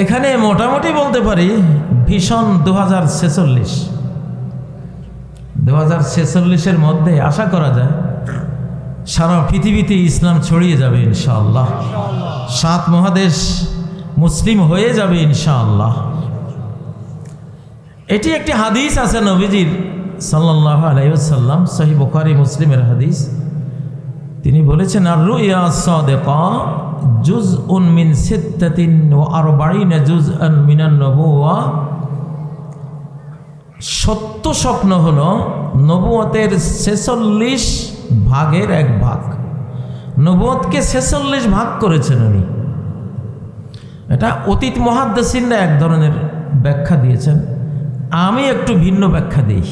এখানে মোটামুটি বলতে পারি ভীষণ 2046 মধ্যে আশা করা যায় সারা পৃথিবীতে ইসলাম ছড়িয়ে যাবে ইনশাআল্লাহ। 7 মহাদেশ মুসলিম হয়ে যাবে ইনশাআল্লাহ। এটি একটি হাদিস আছে নবীজির সাল্লাল্লাহু আলাইহি ওয়াসাল্লাম, সহিহ বুখারী মুসলিমের হাদিস। তিনি বলেছেন, আর রুইয়া সাদিকা জুজউন মিন 46 জুজআন মিনান নবুওয়া। সত্য স্বপ্ন হলো নবুয়তের 46 ভাগের 1 ভাগ। নবুয়তকে 46 ভাগ করেছেন উনি। এটা অতীত মুহাদ্দিসিনরা এক ধরনের ব্যাখ্যা দিয়েছেন, আমি একটু ভিন্ন ব্যাখ্যা দিই।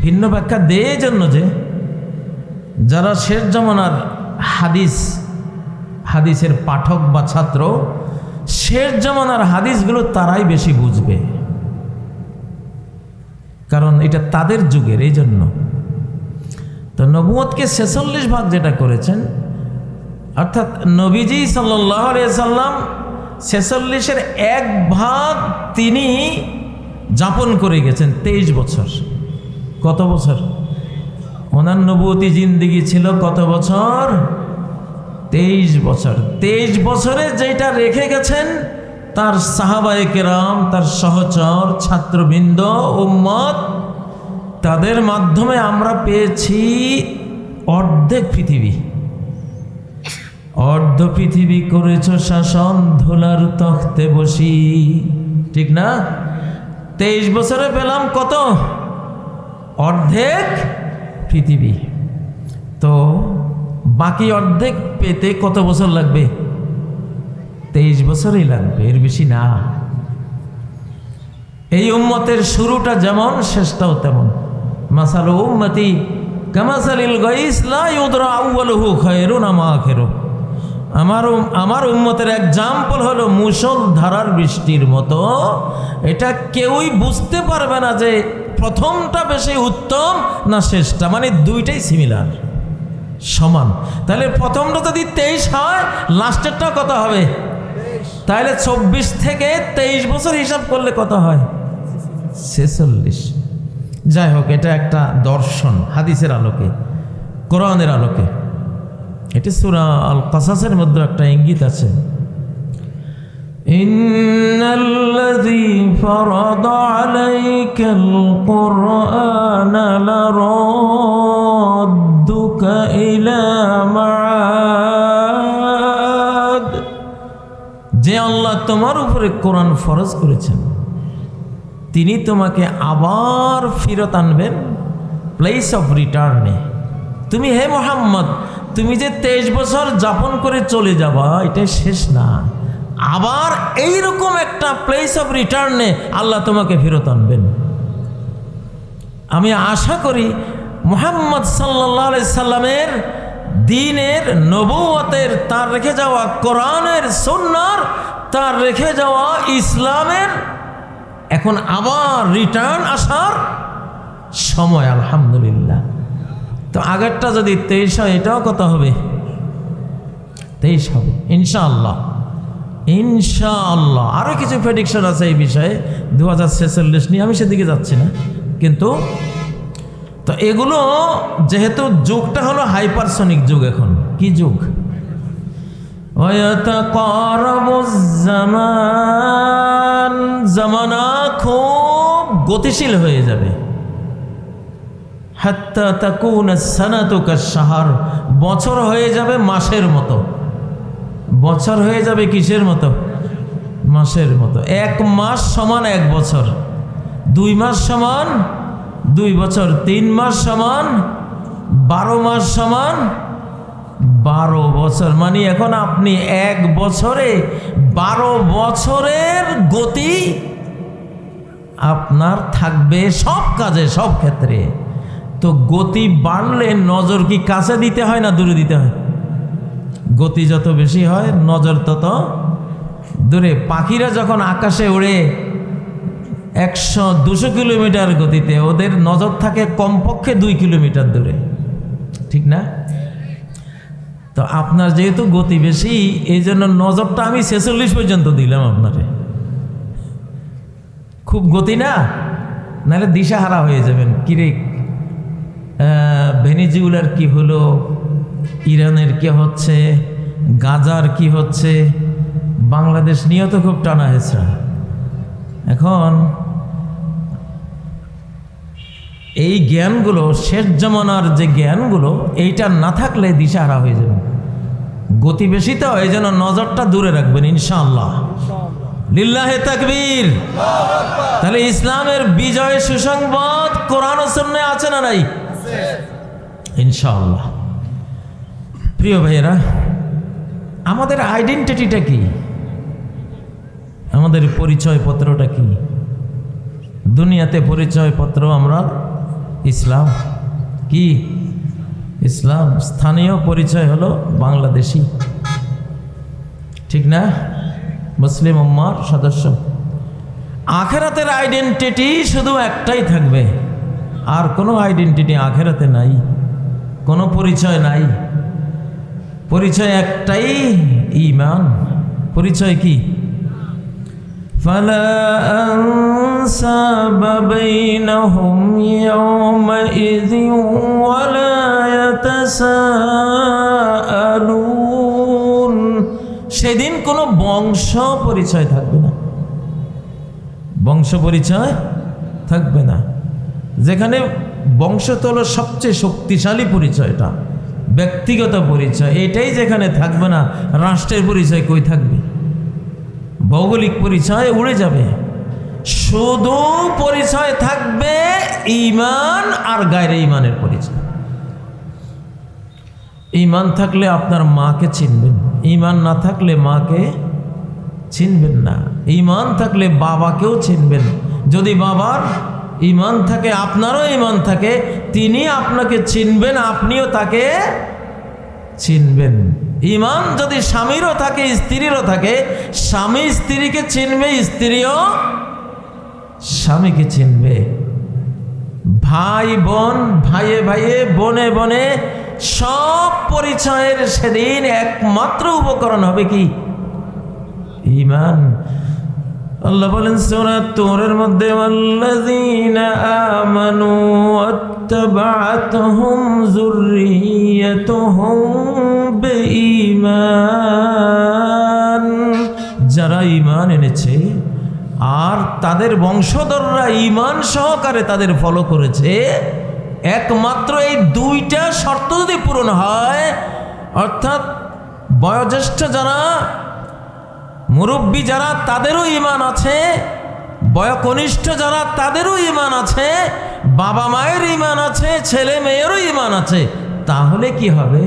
ভিন্ন ব্যাখ্যা দেয় এই জন্য যে যারা শেষ জামানার হাদিসের পাঠক বা ছাত্র, শেষ জামানার হাদিসগুলো তারাই বেশি বুঝবে, কারণ এটা তাদের যুগের। এই জন্য তো নবুয়তকে 46 ভাগ যেটা করেছেন, অর্থাৎ নবীজি সাল্লাল্লাহু আলাইহি সাল্লাম 46-এর 1 ভাগ তিনি যাপন করে গেছেন 23 বছর। কত বছর? ওনার নবুয়তি জিন্দেগি ছিল কত বছর? 23 বছর। 23 বছরে যেটা রেখে গেছেন তার সাহাবায়ে কেরাম, তার সহচর, ছাত্রবৃন্দ, উম্মত, তাদের মাধ্যমে আমরা পেয়েছি অর্ধেক পৃথিবী। অর্ধ পৃথিবী করেছ শাসন ধুলার তখতে বসি, ঠিক না? 23 বছরে পেলাম কত? অর্ধেক পৃথিবী। তো বাকি অর্ধেক পেতে কত বছর লাগবে? 23 বছরই লাগবে, এর বেশি না। এই উম্মতের শুরুটা যেমন শেষটাও তেমন। মাসালু উম্মতি কামাসালিল গাইস লা ইউদরা আউয়ালুহু খায়রুন আমা আখিরুহু। আমার উম্মতের এক্সাম্পল হলো মুষলধারার বৃষ্টির মতো। এটা কেউই বুঝতে পারবে না যে প্রথমটা বেশি উত্তম না শেষটা, মানে দুইটাই সিমিলার, সমান। তাহলে প্রথমটা যদি 23 হয়, লাস্টেরটা কত হবে? তাহলে 24 থেকে 23 বছর হিসাব করলে কত হয়? 46। যাই হোক, এটা একটা দর্শন হাদিসের আলোকে, কোরআনের আলোকে। এটি সূরা আল কাসাসের মধ্যে একটা ইঙ্গিত আছে, ইন্নাল্লাযী ফারাদা আলাইকাল কুরআনা লারাদ্দুকা ইলা মাআদ। যে আল্লাহ তোমার উপরে কোরআন ফরজ করেছেন, তিনি তোমাকে আবার ফিরত আনবেন প্লেস অফ রিটার্নে। তুমি হে মুহাম্মদ, তুমি যে 23 বছর যাপন করে চলে যাবা, এটা শেষ না। আবার এইরকম একটা প্লেস অফ রিটার্নে আল্লাহ তোমাকে ফেরত আনবেন। আমি আশা করি মুহাম্মদ সাল্লাল্লাহু আলাইহি সাল্লামের দ্বীনের, নবুয়তের, তার রেখে যাওয়া কোরআনের, সুন্নাহর, তার রেখে যাওয়া ইসলামের এখন আবার রিটার্ন আসার সময়, আলহামদুলিল্লাহ। তো আগেরটা যদি 23 হয়, এটাও কত হবে? 23 হবে ইনশাআল্লাহ। ইনশাআল্লাহ আরও কিছু প্রেডিকশন আছে এই বিষয়ে 2046 নিয়ে, আমি সেদিকে যাচ্ছি না। কিন্তু তো এগুলো যেহেতু যুগটা হলো হাইপারসনিক যুগ, এখন কি যুগ? জামানা খুব গতিশীল হয়ে যাবে। হাত্তা তাকুনা সানাতু কাশ-শাহর, বছর হয়ে যাবে মাসের মতো। বছর হয়ে যাবে কিসের মতো? মাসের মতো। 1 মাস সমান 1 বছর, 2 মাস সমান 2 বছর, 3 মাস সমান 12 মাস সমান 12 বছর। মানে এখন আপনি 1 বছরে 12 বছরের গতি আপনার থাকবে সব কাজে, সব ক্ষেত্রে। তো গতি বাড়লে নজর কি কাছে দিতে হয় না দূরে দিতে হয়? গতি যত বেশি হয় নজর তত দূরে। পাখিরা যখন আকাশে ওড়ে 100-200 কিলোমিটার গতিতে, ওদের নজর থাকে কমপক্ষে 2 কিলোমিটার দূরে, ঠিক না? তো তো আপনার যেহেতু গতি বেশি, এই জন্য নজরটা আমি 46 পর্যন্ত দিলাম আপনারে। খুব গতি না, নাহলে দিশাহারা হয়ে যাবেন। কিরে ভেনিজুয়েলার কি হলো, ইরানের কি হচ্ছে, গাজার কি হচ্ছে, বাংলাদেশ নিয়েও তো খুব টানা হয়েছে। এখন এই জ্ঞানগুলো, শেষ জমানার যে জ্ঞানগুলো, এইটা না থাকলে দিশাহারা হয়ে যাবে। গতি বেশি তো, এই জন্য নজরটা দূরে রাখবেন ইনশাআল্লাহ। লিল্লাহে তাকবীর। তাহলে ইসলামের বিজয় সুসংবাদ কোরআন ও সুন্নাহে আছে না নাই? ইনশাআল্লাহ। প্রিয় ভাইয়েরা, আমাদের আইডেন্টিটিটা কি? আমাদের পরিচয়পত্রটা কি? দুনিয়াতে পরিচয়পত্র আমরা ইসলাম। কি ইসলাম? স্থানীয় পরিচয় হলো বাংলাদেশি, ঠিক না? মুসলিম উম্মার সদস্য। আখেরাতের আইডেন্টিটি শুধু একটাই থাকবে, আর কোনো আইডেন্টিটি আখেরাতে নাই, কোনো পরিচয় নাই। পরিচয় একটাই, ঈমান। পরিচয় কি? ফালা আনসাবা বাইনাহুম ইয়াওমাইযিন ওয়ালা ইয়াতাসাআলুন। সেদিন কোনো বংশ পরিচয় থাকবে না, বংশ পরিচয় থাকবে না। যেখানে বংশ তো হলো সবচেয়ে শক্তিশালী পরিচয়টা, ব্যক্তিগত পরিচয়, এটাই যেখানে থাকবে না, রাষ্ট্রের পরিচয় কই থাকবে? ভৌগোলিক পরিচয় উড়ে যাবে। শুধু পরিচয় থাকবে ঈমান আর গায়রে ঈমানের পরিচয়। ঈমান থাকলে আপনার মাকে চিনবেন, ঈমান না থাকলে মাকে চিনবেন না। ঈমান থাকলে বাবাকেও চিনবেন। যদি বাবার ঈমান থাকে, আপনারও ঈমান থাকে, তিনি আপনাকে চিনবেন, আপনিও তাকে চিনবেন। ঈমান যদি স্বামীরও থাকে, স্ত্রীরও থাকে, স্বামী স্ত্রীকে চিনবে, স্ত্রীও স্বামীকে চিনবে। ভাই বোন, ভাইয়ে ভাইয়ে, বনে বনে, সব পরিচয়ের সেদিন একমাত্র উপকরণ হবে কি? ঈমান। আল্লাহ বলেন সূরা তূরের মধ্যে, ওয়াল্লাযীনা আমানু ওয়াত্তাবা'আতহুম যুররিয়্যাতুহুম বিঈমান। যারা ঈমান এনেছে আর তাদের বংশধররা ঈমান সহকারে তাদের ফলো করেছে, একমাত্র এই দুইটা শর্ত যদি পূরণ হয়, অর্থাৎ বয়োজ্যেষ্ঠ যারা, মুরব্বী যারা, তাদেরও ঈমান আছে, বয়কনিষ্ঠ যারা, তাদেরও ঈমান আছে, বাবা মায়ের ঈমান আছে, ছেলে মেয়েরও ঈমান আছে, তাহলে কি হবে?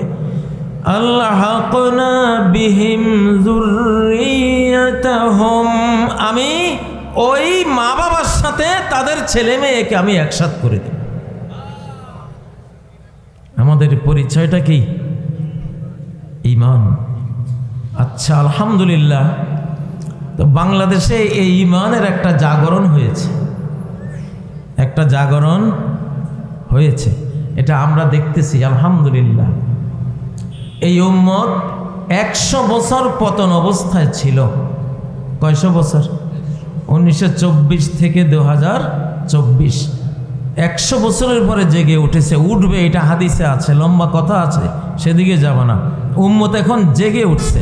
আল্লাহকনা বিহিম যুররিয়াতাহুম, আমি ওই মা বাবার সাথে তাদের ছেলে মেয়েকে আমি একসাথ করে দেব। আমাদের পরিচয়টা কি? ঈমান। আচ্ছা, আলহামদুলিল্লাহ। তো বাংলাদেশে এই ঈমানের একটা জাগরণ হয়েছে, একটা জাগরণ হয়েছে, এটা আমরা দেখতেছি আলহামদুলিল্লাহ। এই উম্মত 100 বছর পতন অবস্থায় ছিল। কয়শো বছর? 1924 থেকে 2024, 100 বছরের পরে জেগে উঠেছে, উঠবে, এটা হাদিসে আছে, লম্বা কথা আছে, সেদিকে যাব না। উম্মত এখন জেগে উঠছে।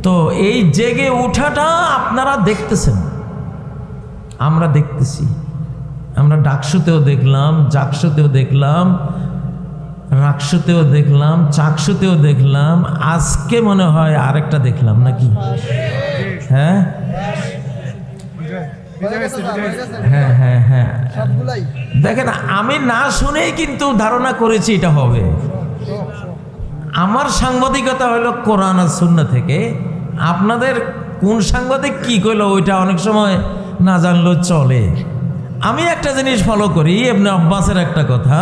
তো এই জেগে উঠাটা আপনারা দেখতেছেন, আমরা দেখতেছি। আমরা ডাকসুতেও দেখলাম, জাকসুতেও দেখলাম, রাকসুতেও দেখলাম, চাকসুতেও দেখলাম, আজকে মনে হয় আরেকটা দেখলাম নাকি? হ্যাঁ হ্যাঁ হ্যাঁ হ্যাঁ, দেখেন, আমি না শুনেই কিন্তু ধারণা করেছি এটা হবে। আমার সাংবাদিকতা হলো কোরআন আর সুন্নাহ থেকে। আপনাদের কোন সাংবাদিক কি কইলো ওইটা অনেক সময় না জানলেও চলে। আমি একটা জিনিস ফলো করি, ইবনে আব্বাসের একটা কথা,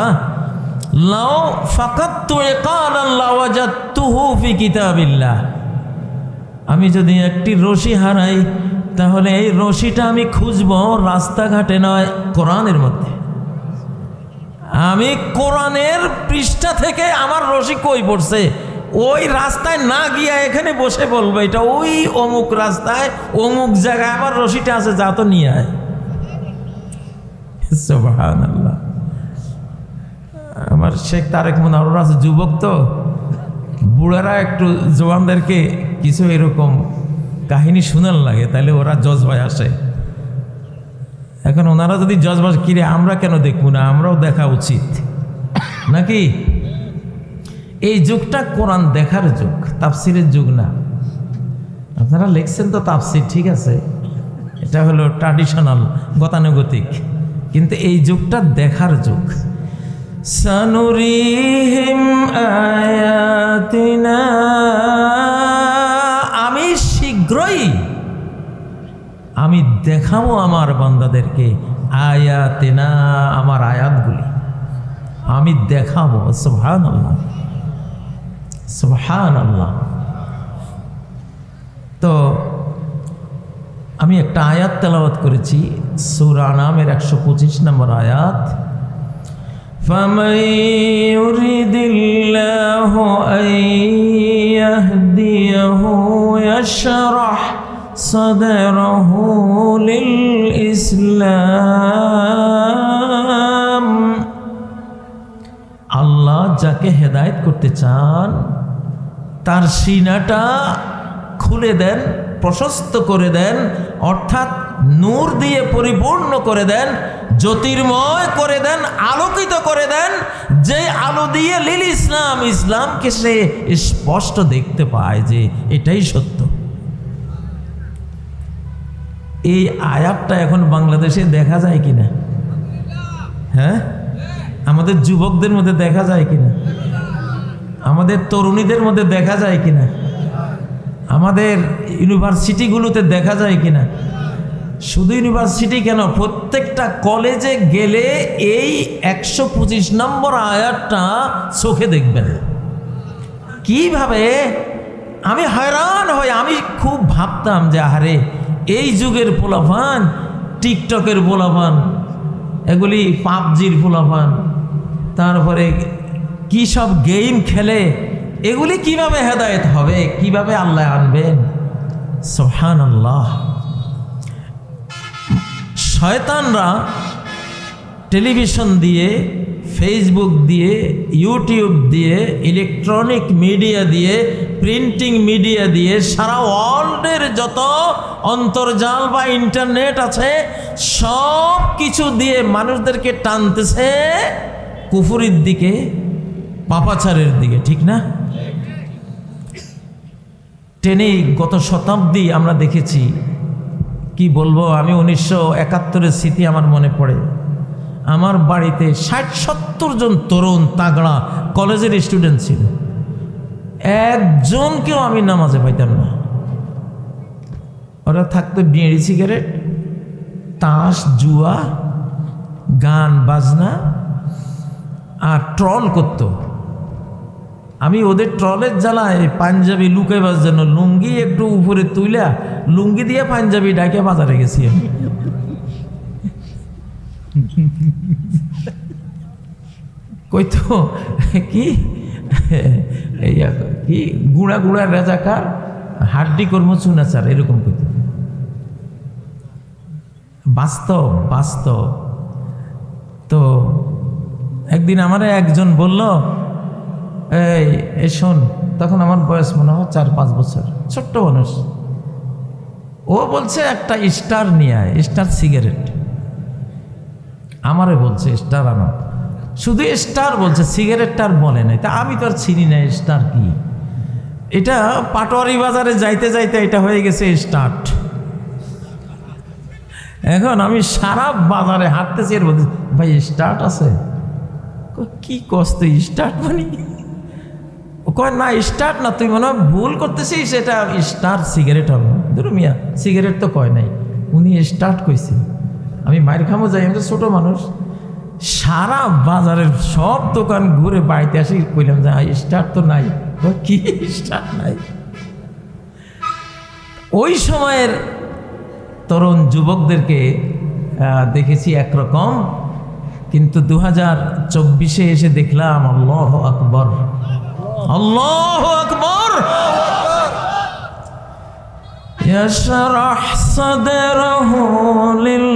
লাউ ফাকাততু ইকানান লাওয়াজাদতুহু ফি কিতাবিল্লাহ। আমি যদি একটি রশি হারাই, তাহলে এই রশিটা আমি খুঁজবো রাস্তাঘাটে নয়, কোরআনের মধ্যে। আমি কোরআনের পৃষ্ঠা থেকে আমার রশি কই পড়ছে ওই রাস্তায় না গিয়া এখানে বসে বলবো এটা ওই অমুক রাস্তায় অমুক জায়গায় আমার রশিটা আছে, যা তো নিয়ে আয়। সুবহানাল্লাহ। আমার শেখ তারেক মুনাওয়ার আছে, যুবক তো, বুড়ারা একটু জওয়ানদেরকে কিছু এরকম কাহিনী শোনার লাগে, তাহলে ওরা জজবায় আসে। এখন ওনারা যদি জজবাজ, কিরে আমরা কেন দেখবো না, আমরাও দেখা উচিত নাকি? এই যুগটা কোরআন দেখার যুগ, তাফসিরের যুগ না। আপনারা লিখছেন তো তাফসির, ঠিক আছে, এটা হলো ট্র্যাডিশনাল গতানুগতিক, কিন্তু এই যুগটা দেখার যুগ। সানুরিহিম আয়াতিনা, আমি শীঘ্রই আমি দেখাবো আমার বান্দাদেরকে আয়াতিনা, আমার আয়াতগুলি আমি দেখাবো। সুবহানাল্লাহ, সুবহানাল্লাহ। তো আমি একটা আয়াত তেলাওয়াত করেছি, সূরা আনামের 125 নম্বর আয়াত। فَمَن يُرِدِ اللَّهُ أَن يَهْدِيَهُ يَشْرَحْ صَدْرَهُ لِلْإِسْلَامِ। আল্লাহ যাকে হেদায়েত করতে চান তার সিনাটা খুলে দেন, প্রশস্ত করে দেন, অর্থাৎ নূর দিয়ে পরিপূর্ণ করে দেন, জ্যোতির্ময় করে দেন, আলোকিত করে দেন, যে আলো দিয়ে লিল ইসলাম, ইসলামকে সে স্পষ্ট দেখতে পায় যে এটাই সত্য। এই আয়াতটা এখন বাংলাদেশে দেখা যায় কিনা? হ্যাঁ, আমাদের যুবকদের মধ্যে দেখা যায় কিনা? আমাদের তরুণীদের মধ্যে দেখা যায় কিনা? আমাদের ইউনিভার্সিটিগুলোতে দেখা যায় কিনা? শুধু ইউনিভার্সিটি কেন, প্রত্যেকটা কলেজে গেলে এই 125 নম্বর আয়াতটা চোখে দেখবেন। কিভাবে আমি হয়রান হই, আমি খুব ভাবতাম যে আরে এই যুগের পোলাপান, টিকটকের পোলাপান, এগুলি পাবজির পোলাপান, তারপরে কি সব গেম খেলে, এগুলি কিভাবে হেদায়েত হবে, কিভাবে আল্লাহ আনবেন? সুবহানাল্লাহ। শয়তানরা টেলিভিশন দিয়ে, ফেসবুক দিয়ে, ইউটিউব দিয়ে, ইলেকট্রনিক মিডিয়া দিয়ে, প্রিন্টিং মিডিয়া দিয়ে, সারা ওয়ার্ল্ডের যত অন্তর্জাল বা ইন্টারনেট আছে সব কিছু দিয়ে মানুষদেরকে টানতেছে কুফরির দিকে, পাপাচারের দিকে, ঠিক না? টেনে গত শতাব্দী আমরা দেখেছি, কি বলবো, আমি 1971-এর স্মৃতি আমার মনে পড়ে। আমার বাড়িতে 60-70 জন তরুণ তাগড়া কলেজের স্টুডেন্ট ছিল, একজনকেও আমি নামাজে পাইতাম না। ওরা থাকতো বিড়ি সিগারেট, তাস, জুয়া, গান বাজনা আর ট্রল করত। আমি ওদের ট্রলের জ্বালায় পাঞ্জাবি লুকাইবার জন্য লুঙ্গি একটু উপরে তুইলা লুঙ্গি দিয়ে পাঞ্জাবি ডাকে বাজারে গেছি আমি। কইতো কি কি গুঁড়া গুঁড়া রেজাকার, হাড্ডি কর্ম চুনাচার, এরকম কইতো। বাস্তব বাস্তব। তো একদিন আমার একজন বলল, এই শোন, তখন আমার বয়স মনে হয় 4-5 বছর, ছোট্ট মানুষ। ও বলছে একটা স্টার নিয়ে আয়, স্টার সিগারেট। আমারে বলছে স্টার আনো, শুধু স্টার বলছে, সিগারেটটার বলে নাই। তা আমি তো আর চিনি না স্টার কি। এটা পাটোয়ারি বাজারে যাইতে যাইতে এটা হয়ে গেছে স্টার্ট। এখন আমি সারা বাজারে হাঁটতেছি, এর বলছি ভাই স্টার্ট আছে? কি কষ্ট, স্টার্ট মানে? কয় না স্টার্ট না, তুই মনে হয় ভুল করতেছিস, এটা স্টার সিগারেট হবে। ধরো মিয়া, সিগারেট তো কয় নাই, উনি স্টার্ট কইছে। আমি মায়ের খামো যাই, আমি তো ছোটো মানুষ, সারা বাজারের সব দোকান ঘুরে বাড়িতে আসি, কইলাম যে স্টার্ট তো নাই। কি স্টার্ট নাই? ওই সময়ের তরুণ যুবকদেরকে দেখেছি একরকম, কিন্তু 2024-এ এসে দেখলাম আল্লাহু আকবার, আল্লাহু আকবার। ইয়াশরাহ সাদরাহু লিল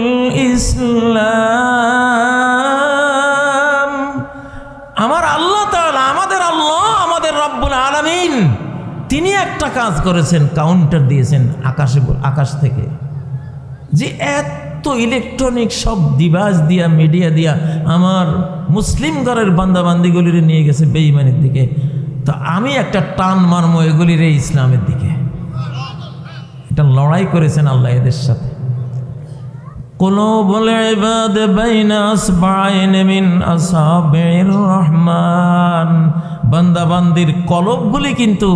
ইসলাম। আমার আল্লাহ তাআলা, আমাদের আল্লাহ, আমাদের রব্বুল আলামিন, তিনি একটা কাজ করেছেন, কাউন্টার দিয়েছেন আকাশ থেকে, যে এত ইলেকট্রনিক সব ডিভাইস দিয়া, মিডিয়া দিয়া আমার মুসলিম ঘরের বান্দাবান্দিগুলিরে নিয়ে গেছে বেঈমানের দিকে, তো আমি একটা টান মারমো এগুলির ইসলামের দিকে। এটা লড়াই করেছেন আল্লাহ এদের সাথে। কুলুবুল ইবাদ বাইনা আসবাইন মিন আসাবির রহমান। বান্দাবান্দির কলবগুলি কিন্তু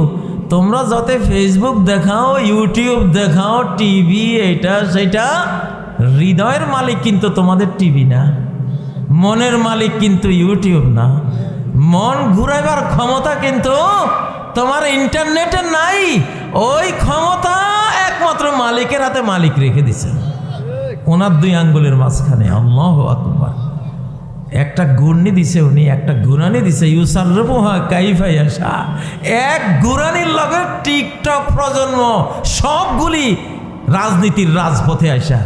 তোমরা যাতে ফেসবুক দেখাও, ইউটিউব দেখাও, টিভি, এটা সেটা, হৃদয়ের মালিক কিন্তু তোমাদের টিভি না, মনের মালিক কিন্তু ইউটিউব না, মন ঘুরাইবার ক্ষমতা কিন্তু তোমার ইন্টারনেটে নাই। ওই ক্ষমতা একমাত্র মালিকের হাতে মালিক রেখে দিছে, ওনার দুই আঙ্গুলের মাঝখানে। আল্লাহু আকবার। একটা ঘূর্ণি দিছে উনি, একটা ঘুরানি দিছে, ইউসাররুহা কাইফা ইয়াশা। এক ঘুরানির লগে টিকটক প্রজন্ম সবগুলি রাজনীতির রাজপথে আসা,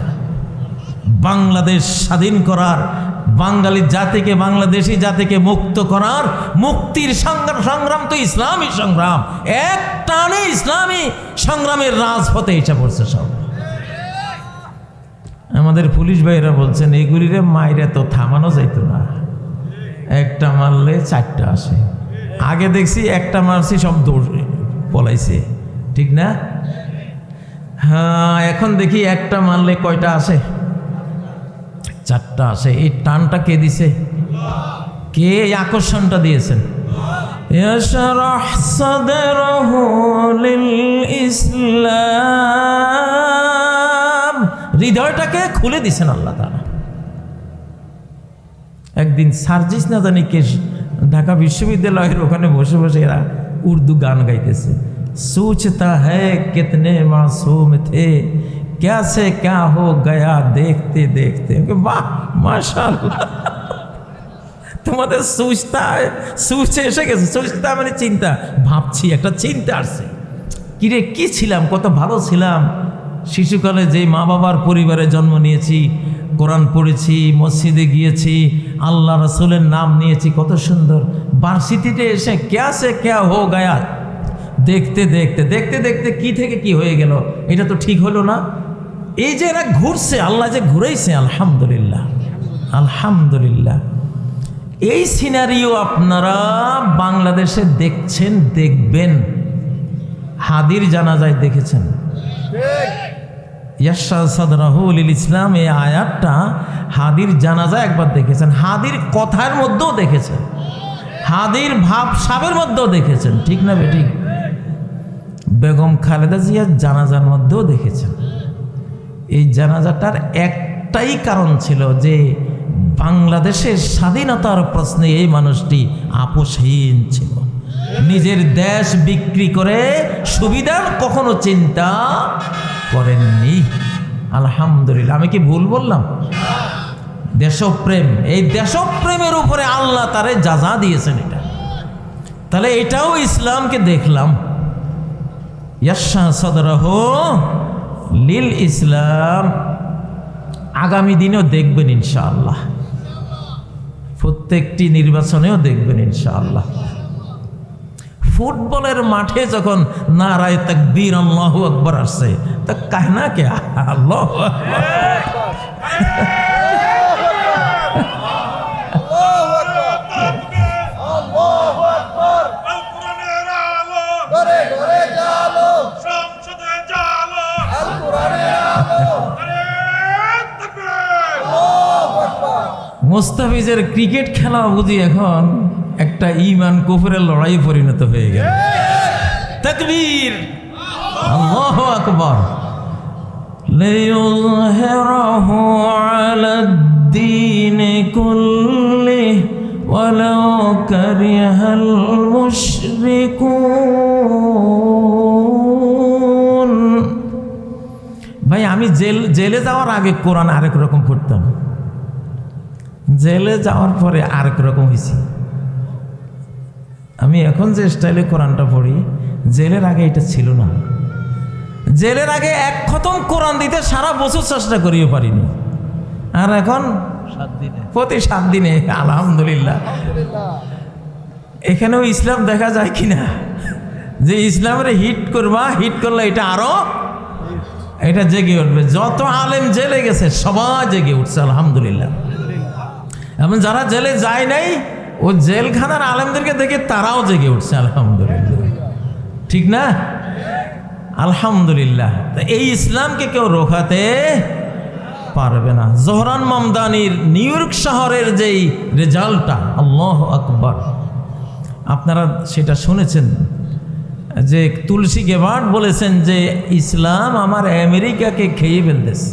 বাংলাদেশ স্বাধীন করার, বাঙালি জাতিকে, বাংলাদেশি জাতিকে মুক্ত করার, মুক্তির সংগ্রাম তো ইসলামী সংগ্রাম, এক টানে ইসলামী সংগ্রামের রাজপথে এসে পড়ছে সব। আমাদের পুলিশ ভাইরা বলছেন এগুলিরে মাইরে তো থামানো যাইতো না, একটা মারলে চারটা আসে। আগে দেখছি একটা মারছি সব দৌড় পলাইছে, ঠিক না? হ্যাঁ, এখন দেখি একটা মারলে কয়টা আসে? চারটা আসে। এই টানটা কে দিছে? কে এই আকর্ষণটা দিয়েছেন? ইয়াশরাহ সাদরাহু লিল ইসলাম। হৃদয়টাকে খুলে দিছেন আল্লাহ তাআলা। একদিন সার্জিস না জানি কে ঢাকা বিশ্ববিদ্যালয়ের ওখানে বসে বসে এরা উর্দু গান গাইতেছে। সোচতা হ্যায় কিতনে মাসুম থে, कैसे क्या हो गया देखते देखते। বাহ, মাশাআল্লাহ, তোমাদের সুচে এসে গেছে। সুচতা মানে চিন্তা, ভাবছি, একটা চিন্তা আসছে, কিরে কি ছিলাম, কত ভালো ছিলাম শিশুকালে, যে মা বাবার পরিবারে জন্ম নিয়েছি, কোরআন পড়েছি, মসজিদে গিয়েছি, আল্লাহ রাসূলের নাম নিয়েছি, কত সুন্দর। ভার্সিটিতে এসে ক্যাসে ক্যা হো গায়া, দেখতে দেখতে দেখতে দেখতে কি থেকে কি হয়ে গেল, এটা তো ঠিক হলো না। এই যে এরা ঘুরছে, আল্লাহ যে ঘুরাইছে, আলহামদুলিল্লাহ আলহামদুলিল্লাহ। এই সিনারিও আপনারা বাংলাদেশে দেখছেন, দেখবেন, হাদির জানাজায় দেখেছেন। ইয়াশরাহ সাদরাহু লিল ইসলাম, এই আয়াতটা হাদির জানাজা একবার দেখেছেন, হাদির কথার মধ্যেও দেখেছেন, হাদির ভাবসাবের মধ্যেও দেখেছেন, ঠিক না বেঠিক? বেগম খালেদা জিয়ার জানাজার মধ্যেও দেখেছেন। এই জানাজাটার একটাই কারণ ছিল যে বাংলাদেশের স্বাধীনতার প্রশ্নে এই মানুষটি আপোষহীন ছিল, নিজের দেশ বিক্রি করে সুবিধার কখনো চিন্তা করেননি। আলহামদুলিল্লাহ। আমি কি ভুল বললাম? দেশপ্রেম, এই দেশপ্রেমের উপরে আল্লাহ তারে যাজা দিয়েছেন। এটা তাহলে এটাও ইসলামকে দেখলাম। ইয়াশরাহ সাদরাহু লিল ইসলাম, আগামী দিনেও দেখবেন ইনশাআল্লাহ, প্রত্যেকটি নির্বাচনেও দেখবেন ইনশাআল্লাহ। ফুটবলের মাঠে যখন নারায়ে তাকবীর আল্লাহু আকবার আসছে, তা কাহনা কে আল্লাহু আকবার। মুস্তাফিজের ক্রিকেট খেলা বুঝি এখন একটা ঈমান কুফরের লড়াই পরিণত হয়ে গেল। তাকবীর, আল্লাহু আকবার। লিইয়ুযহিরাহু আলাদ-দীন কুল্লিহি ওয়ালাউ কারিহাল মুশরিকুন। ভাই, আমি জেলে যাওয়ার আগে কোরআন আরেক রকম পড়তাম, জেলে যাওয়ার পরে আরেক রকম হয়েছি। আমি এখন যে স্টাইলে কোরআনটা পড়ি, জেলের আগে এটা ছিল না। জেলের আগে এক খতম কোরআন দিতে সারা বছর চেষ্টা করিও পারিনি, আর এখন প্রতি 7 দিনে আলহামদুলিল্লাহ। এখানেও ইসলাম দেখা যায় কিনা, যে ইসলামের হিট করবা, হিট করলে এটা আরো এটা জেগে উঠবে। যত আলেম জেলে গেছে সবাই জেগে উঠছে আলহামদুলিল্লাহ। এবং যারা জেলে যায় নাই, ও জেলখানার আলেমদেরকে দেখে তারাও জেগে উঠছে আলহামদুলিল্লাহ, ঠিক না? আলহামদুলিল্লাহ। এই ইসলামকে কেউ রোখাতে পারবে না। জোহরান মামদানির নিউ ইয়র্ক শহরের যেই রেজাল্টটা, আল্লাহু আকবার, আপনারা সেটা শুনেছেন যে তুলসী গেবার্ড বলেছেন যে ইসলাম আমার আমেরিকাকে খেয়ে ফেলতেছে।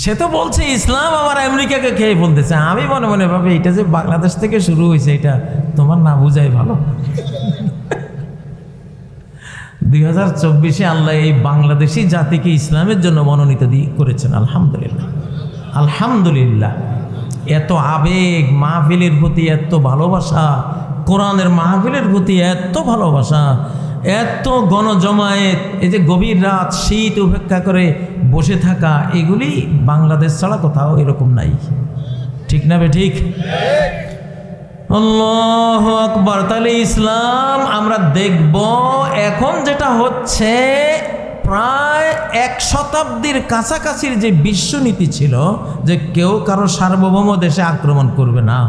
সে তো বলছে ইসলাম আমার আমেরিকাকে খেয়ে ফেলতেছে। আমি মনে মনে ভাবে এটা যে বাংলাদেশ থেকে শুরু হয়েছে, এটা তোমার না বুঝাই ভালো। 2024-এ আল্লাহ এই বাংলাদেশি জাতিকে ইসলামের জন্য মনোনীত করেছেন আলহামদুলিল্লাহ। আলহামদুলিল্লাহ। এত আবেগ, মাহফিলের প্রতি এত ভালোবাসা, কোরআনের মাহফিলের প্রতি এত ভালোবাসা, এত গণজমায়েত, এই যে গভীর রাত শীত উপেক্ষা করে বসে থাকা, এগুলি বাংলাদেশ ছাড়া কোথাও এরকম নাই, ঠিক না বে ঠিক? আল্লাহু আকবার। তাহলে ইসলাম আমরা দেখব এখন যেটা হচ্ছে, প্রায় 1 শতাব্দীর কাছাকাছির যে বিশ্বনীতি ছিল যে কেউ কারো সার্বভৌম দেশে আক্রমণ করবে না,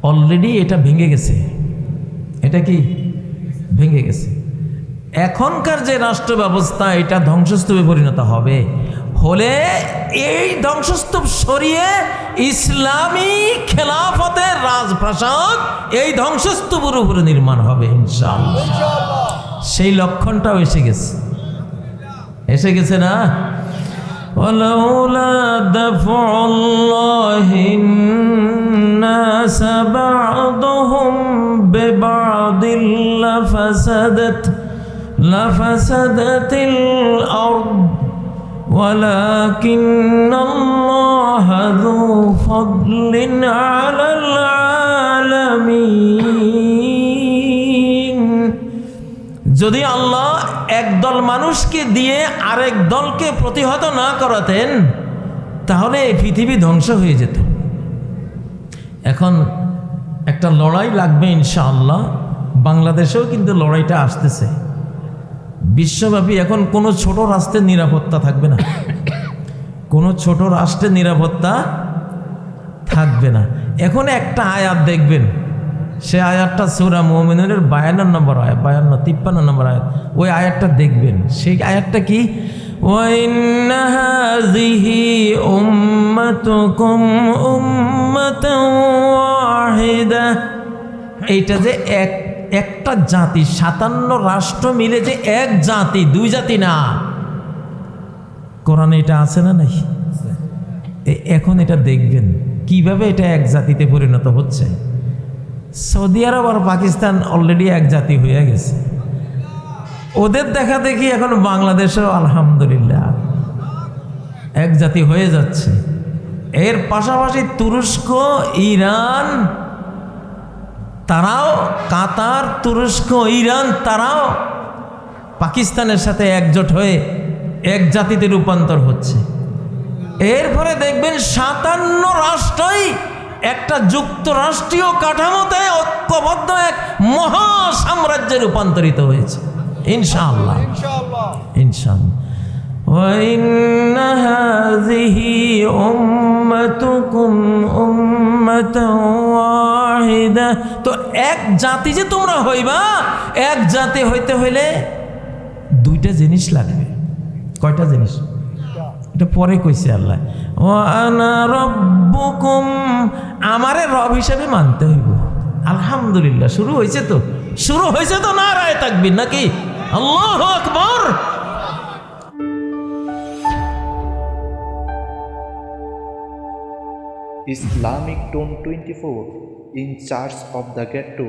অলরেডি এটা ভেঙে গেছে। এটা কি ভেঙে গেছে? এখনকার যে রাষ্ট্র ব্যবস্থা, এটা ধ্বংসস্তূপে পরিণত হবে। হলে এই ধ্বংসস্তূপ সরিয়ে ইসলামী খেলাফতের রাজপ্রাসাদ এই ধ্বংসস্তূপের উপরে নির্মাণ হবে ইনশাআল্লাহ। সেই লক্ষণটাও এসে গেছে, এসে গেছে না? ওয়ালাউলা দাফউল্লাহিন নাস বা'দুহুম বিবা'দিল লাফাসাদাতিল আরদ ولكن الله ذو فضل على العالمين। যদি আল্লাহ একদল মানুষকে দিয়ে আরেক দলকে প্রতিহত না করাতেন, তাহলে এই পৃথিবী ধ্বংস হয়ে যেত। এখন একটা লড়াই লাগবে ইনশাআল্লাহ। বাংলাদেশেও কিন্তু লড়াইটা আসতেছে বিশ্বব্যাপী। এখন কোনো ছোট রাষ্ট্রের নিরাপত্তা থাকবে না, কোনো ছোট রাষ্ট্রের নিরাপত্তা থাকবে না। এখন একটা আয়াত দেখবেন, সে আয়াতটা সূরা মুমিনুনের 52 নম্বর আয়াত, 53 নম্বর আয়াত। ওই আয়াতটা দেখবেন, সেই আয়াতটা কি? ওয়াইন্না হাযিহি উম্মাতুকুম উম্মাতান ওয়াহিদা। এইটা যে একটা জাতি, 57 রাষ্ট্র মিলে যে এক জাতি, 2 জাতি না। কোরআনে এটা আছে না নাই? এখন এটা দেখবেন কিভাবে এটা এক জাতিতে পরিণত হচ্ছে। সৌদি আরব আর পাকিস্তান অলরেডি এক জাতি হয়ে গেছে। ওদের দেখা দেখি এখন বাংলাদেশও আলহামদুলিল্লাহ এক জাতি হয়ে যাচ্ছে। এর পাশাপাশি তুরস্ক, ইরান, তারাও, কাতার, তুরস্ক, ইরান, তারাও পাকিস্তানের সাথে একজোট হয়ে এক জাতিতে রূপান্তর হচ্ছে। এরপরে দেখবেন 57 রাষ্ট্রই একটা যুক্তরাষ্ট্রীয় কাঠামোতে ঐক্যবদ্ধ এক মহা সাম্রাজ্যে রূপান্তরিত হয়েছে ইনশাআল্লাহ, ইনশাআল্লাহ। ওয়াইন্না হাযিহি উম্মাতুকুম উম্মাতান ওয়াহিদা। তো এক জাতি যে তোমরা হইবা, এক জাতি হইতে হইলে 2টা জিনিস লাগবে। কয়টা জিনিস? এটা পরে কইছে আল্লাহ। ওয়া আনা রাব্বুকুম, আমারে রব হিসেবে মানতে হইব। আলহামদুলিল্লাহ, শুরু হয়েছে তো, শুরু হয়েছে তো। নারায়ে তাকবীর নাকি? আল্লাহু আকবার। Islamic Tone 24 in charge of the ghetto